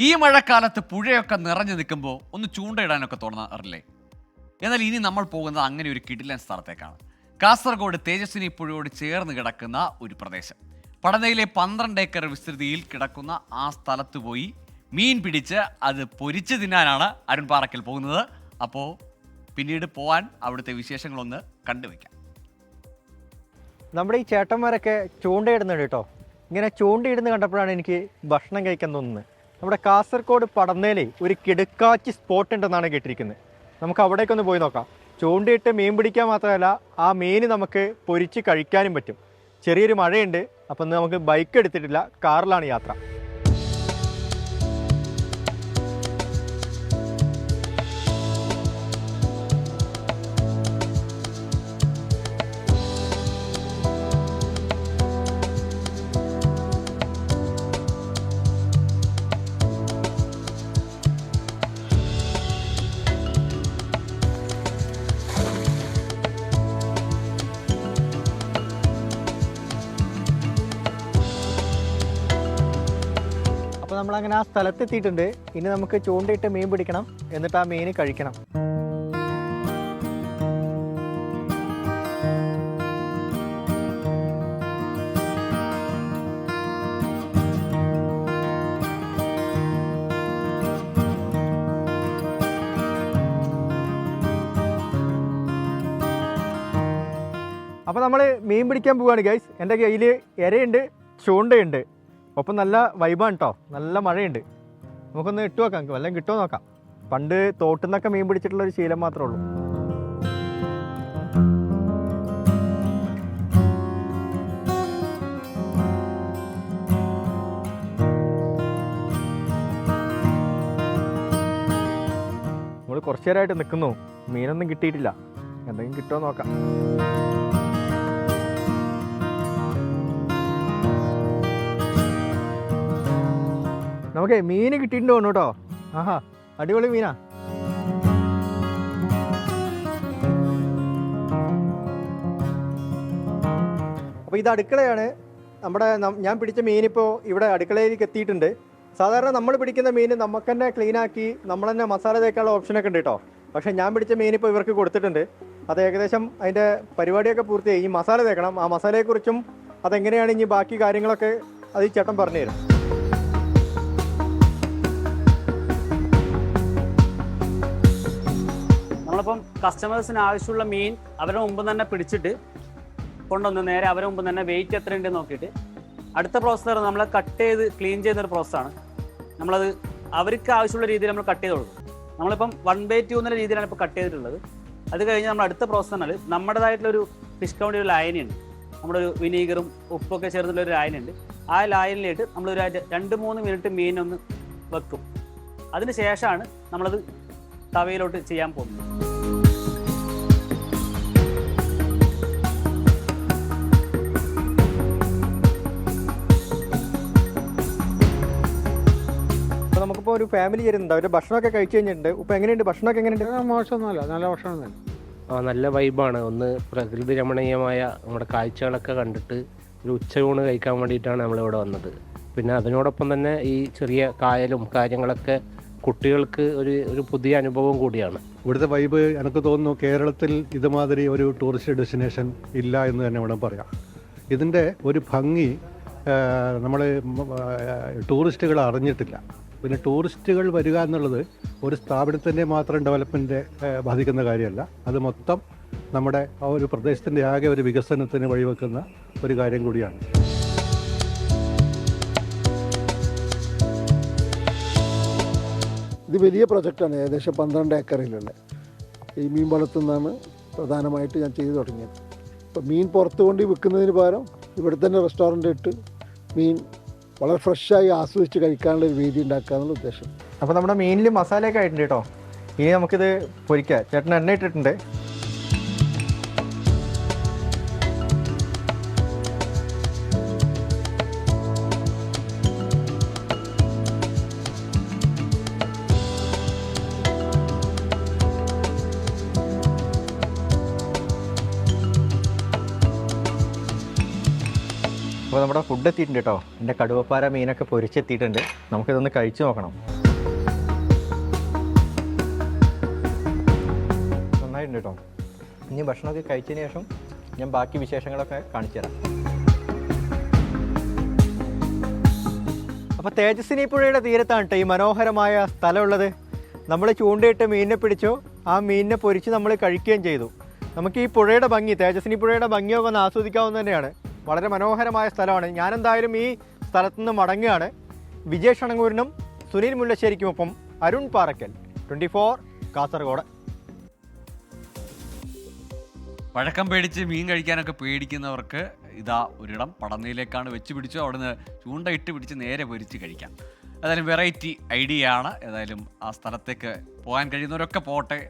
ഈ മഴക്കാലത്ത് പുഴയൊക്കെ നിറഞ്ഞു നിൽക്കുമ്പോൾ ഒന്ന് ചൂണ്ടയിടാനൊക്കെ തോന്നാറില്ലേ? എന്നാൽ ഇനി നമ്മൾ പോകുന്നത് അങ്ങനെ ഒരു കിടിലൻ സ്ഥലത്തേക്കാണ്. കാസർഗോഡ് തേജസ്വിനി പുഴയോട് ചേർന്ന് കിടക്കുന്ന ഒരു പ്രദേശം. പടനയിലെ 12 ഏക്കർ വിസ്തൃതിയിൽ കിടക്കുന്ന ആ സ്ഥലത്ത് പോയി മീൻ പിടിച്ച് അത് പൊരിച്ച് തിന്നാനാണ് അരുൺ പാറക്കൽ പോകുന്നത്. അപ്പോൾ പിന്നീട് പോകാൻ അവിടുത്തെ വിശേഷങ്ങളൊന്ന് കണ്ടുവയ്ക്കാം. നമ്മുടെ ഈ ചേട്ടന്മാരൊക്കെ ചൂണ്ടയിടുന്നുണ്ട് കേട്ടോ. ഇങ്ങനെ ചൂണ്ടയിടുന്ന് കണ്ടപ്പോഴാണ് എനിക്ക് ഭക്ഷണം കഴിക്കാൻ തോന്നുന്നത്. നമ്മുടെ കാസർഗോഡ് പടന്നേലേ ഒരു കിടുക്കാച്ചി സ്പോട്ട് ഉണ്ടെന്നാണ് കേട്ടിരിക്കുന്നത്. നമുക്ക് അവിടേക്കൊന്ന് പോയി നോക്കാം. ചൂണ്ടയിട്ട് മീൻ പിടിക്കാൻ മാത്രമല്ല, ആ മീൻ നമുക്ക് പൊരിച്ച് കഴിക്കാനും പറ്റും. ചെറിയൊരു മഴയുണ്ട്, അപ്പം നമുക്ക് ബൈക്ക് എടുത്തിട്ടില്ല, കാറിലാണ് യാത്ര. അപ്പോൾ നമ്മളങ്ങനെ ആ സ്ഥലത്തെത്തിയിട്ടുണ്ട്. ഇനി നമുക്ക് ചൂണ്ടയിട്ട് മീൻ പിടിക്കണം, എന്നിട്ട് ആ മീൻ കഴിക്കണം. അപ്പോൾ നമ്മൾ മീൻ പിടിക്കാൻ പോവുകയാണ് ഗൈസ്. എൻ്റെ കയ്യിൽ ഇരയുണ്ട്, ചൂണ്ടയുണ്ട്, ഒപ്പം നല്ല വൈബാണ് കേട്ടോ. നല്ല മഴയുണ്ട്. നമുക്കൊന്ന് ഇട്ട് നോക്കാം, വല്ലതും കിട്ടുമോ നോക്കാം. പണ്ട് തോട്ടിൽ നിന്നൊക്കെ മീൻ പിടിച്ചിട്ടുള്ളൊരു ശീലം മാത്രമേ ഉള്ളൂ. നമ്മൾ കുറച്ചു നേരമായിട്ട് നിൽക്കുന്നു, മീനൊന്നും കിട്ടിയിട്ടില്ല. എന്തെങ്കിലും കിട്ടുമോ നോക്കാം. നമുക്ക് മീൻ കിട്ടിയിട്ടുണ്ട് തോന്നുന്നു കേട്ടോ. ആഹാ, അടിപൊളി മീനാ. അപ്പോൾ ഇത് അടുക്കളയാണ്. ഞാൻ പിടിച്ച മീനിപ്പോൾ ഇവിടെ അടുക്കളയിലേക്ക് എത്തിയിട്ടുണ്ട്. സാധാരണ നമ്മൾ പിടിക്കുന്ന മീൻ നമുക്ക് തന്നെ ക്ലീനാക്കി നമ്മൾ തന്നെ മസാല തേക്കാനുള്ള ഓപ്ഷനൊക്കെ ഉണ്ട് കേട്ടോ. പക്ഷേ ഞാൻ പിടിച്ച മീനിപ്പോൾ ഇവർക്ക് കൊടുത്തിട്ടുണ്ട്. അത് ഏകദേശം അതിൻ്റെ പരിപാടിയൊക്കെ പൂർത്തിയായി. ഈ മസാല തേക്കണം. ആ മസാലയെക്കുറിച്ചും അതെങ്ങനെയാണ് ഇനി ബാക്കി കാര്യങ്ങളൊക്കെ അത് ഈ ചേട്ടൻ പറഞ്ഞു തരും. നമ്മളിപ്പം കസ്റ്റമേഴ്സിന് ആവശ്യമുള്ള മീൻ അവരുടെ മുമ്പ് തന്നെ പിടിച്ചിട്ട് കൊണ്ടുവന്ന് നേരെ അവരുടെ മുമ്പ് തന്നെ വെയിറ്റ് എത്ര ഉണ്ടെന്ന് നോക്കിയിട്ട് അടുത്ത പ്രോസസ്സർ നമ്മൾ കട്ട് ചെയ്ത് ക്ലീൻ ചെയ്യുന്നൊരു പ്രോസസ്സാണ്. നമ്മളത് അവർക്ക് ആവശ്യമുള്ള രീതിയിൽ നമ്മൾ കട്ട് ചെയ്ത് കൊടുക്കും. നമ്മളിപ്പം 1/2 എന്നുള്ള രീതിയിലാണ് ഇപ്പോൾ കട്ട് ചെയ്തിട്ടുള്ളത്. അത് കഴിഞ്ഞ് നമ്മൾ അടുത്ത പ്രോസസ്സ് പറഞ്ഞാൽ നമ്മുടേതായിട്ടുള്ളൊരു ഫിഷ് കൗണ്ടി ഒരു ലായനിയുണ്ട്. നമ്മുടെ ഒരു വിനീഗറും ഉപ്പൊക്കെ ചേർന്നിട്ടുള്ളൊരു ലായനുണ്ട്. ആ ലായനിലിട്ട് നമ്മളൊരു 2-3 മിനിറ്റ് മീനൊന്ന് വെക്കും. അതിന് ശേഷമാണ് നമ്മളത് തവയിലോട്ട് ചെയ്യാൻ പോകുന്നത്. അപ്പോൾ നമുക്കിപ്പോൾ ഒരു ഫാമിലി വരുന്നുണ്ട്. അവർ ഭക്ഷണമൊക്കെ കഴിച്ചു കഴിഞ്ഞിട്ടുണ്ട്. ഇപ്പോൾ എങ്ങനെയുണ്ട് ഭക്ഷണമൊക്കെ? എങ്ങനെയുണ്ട്? മോശമൊന്നുമല്ല, നല്ല ഭക്ഷണം തന്നെ. നല്ല വൈബാണ്. ഒന്ന് പ്രകൃതി രമണീയമായ നമ്മുടെ കാഴ്ചകളൊക്കെ കണ്ടിട്ട് ഒരു ഉച്ചയൂണ് കഴിക്കാൻ വേണ്ടിയിട്ടാണ് നമ്മളിവിടെ വന്നത്. പിന്നെ അതിനോടൊപ്പം തന്നെ ഈ ചെറിയ കായലും കാര്യങ്ങളൊക്കെ കുട്ടികൾക്ക് ഒരു പുതിയ അനുഭവം കൂടിയാണ്. ഇവിടുത്തെ വൈബ് എനിക്ക് തോന്നുന്നു കേരളത്തിൽ ഇതുമാതിരി ഒരു ടൂറിസ്റ്റ് ഡെസ്റ്റിനേഷൻ ഇല്ല എന്ന് തന്നെ വേണം പറയാം. ഇതിൻ്റെ ഒരു ഭംഗി നമ്മൾ ടൂറിസ്റ്റുകൾ അറിഞ്ഞിട്ടില്ല. പിന്നെ ടൂറിസ്റ്റുകൾ വരിക എന്നുള്ളത് ഒരു സ്ഥാപനത്തിൻ്റെ മാത്രം ഡെവലപ്മെൻറ്റ് ബാധിക്കുന്ന കാര്യമല്ല. അത് മൊത്തം നമ്മുടെ ആ ഒരു പ്രദേശത്തിൻ്റെ ആകെ ഒരു വികസനത്തിന് വഴിവെക്കുന്ന ഒരു കാര്യം കൂടിയാണ്. ഇത് വലിയ പ്രൊജക്റ്റാണ്, ഏകദേശം 12 ഏക്കറിലുള്ള. ഈ മീൻ വളർത്തുന്നതാണ് പ്രധാനമായിട്ട് ഞാൻ ചെയ്തു തുടങ്ങിയത്. അപ്പോൾ മീൻ പുറത്ത് കൊണ്ട് വിൽക്കുന്നതിന് പകരം ഇവിടെ തന്നെ റെസ്റ്റോറൻ്റ് ഇട്ട് മീൻ വളരെ ഫ്രഷായി ആസ്വദിച്ച് കഴിക്കാനുള്ള ഒരു വേദി ഉണ്ടാക്കുക എന്നുള്ള ഉദ്ദേശം. അപ്പോൾ നമ്മുടെ മീനിൽ മസാലയൊക്കെ ആയിട്ടുണ്ട് കേട്ടോ. ഇനി നമുക്കിത് പൊരിക്കാം. ചേട്ടൻ എണ്ണ ഇട്ടിട്ടുണ്ട്. അപ്പോൾ നമ്മുടെ ഫുഡ് എത്തിയിട്ടുണ്ട് കേട്ടോ. എൻ്റെ കടുവപ്പാര മീനൊക്കെ പൊരിച്ചെത്തിയിട്ടുണ്ട്. നമുക്കിതൊന്ന് കഴിച്ചു നോക്കണം. നന്നായിട്ടുണ്ട് കേട്ടോ. ഇനി ഭക്ഷണമൊക്കെ കഴിച്ചതിന് ശേഷം ഞാൻ ബാക്കി വിശേഷങ്ങളൊക്കെ കാണിച്ചു തരാം. അപ്പോൾ തേജസ്വിനി പുഴയുടെ തീരത്താണ് കേട്ടോ ഈ മനോഹരമായ സ്ഥലമുള്ളത്. നമ്മൾ ചൂണ്ടയിട്ട് മീനിനെ പിടിച്ചു, ആ മീനിനെ പൊരിച്ച് നമ്മൾ കഴിക്കുകയും ചെയ്തു. നമുക്ക് ഈ പുഴയുടെ ഭംഗി, തേജസ്വിനി പുഴയുടെ ഭംഗിയൊക്കെ ഒന്ന് ആസ്വദിക്കാവുന്ന തന്നെയാണ്. വളരെ മനോഹരമായ സ്ഥലമാണ്. ഞാനെന്തായാലും ഈ സ്ഥലത്തു നിന്ന് മടങ്ങുകയാണ്. വിജയ് ഷണങ്കൂരിനും സുനിൽ മുല്ലശ്ശേരിക്കുമൊപ്പം അരുൺ പാറക്കൽ, 24 കാസർഗോഡ്. പഴക്കം പേടിച്ച് മീൻ കഴിക്കാനൊക്കെ പേടിക്കുന്നവർക്ക് ഇതാ ഒരിടം. പടന്നയിലേക്കാണ് വെച്ച് പിടിച്ചു, അവിടുന്ന് ചൂണ്ടയിട്ട് പിടിച്ച് നേരെ പൊരിച്ച് കഴിക്കാം. ഏതായാലും വെറൈറ്റി ഐഡിയ ആണ്. ഏതായാലും ആ സ്ഥലത്തേക്ക് പോകാൻ കഴിയുന്നവരൊക്കെ പോട്ടെ.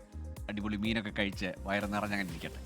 അടിപൊളി മീനൊക്കെ കഴിച്ച് വയറ് നിറഞ്ഞങ്ങനെ ഇരിക്കട്ടെ.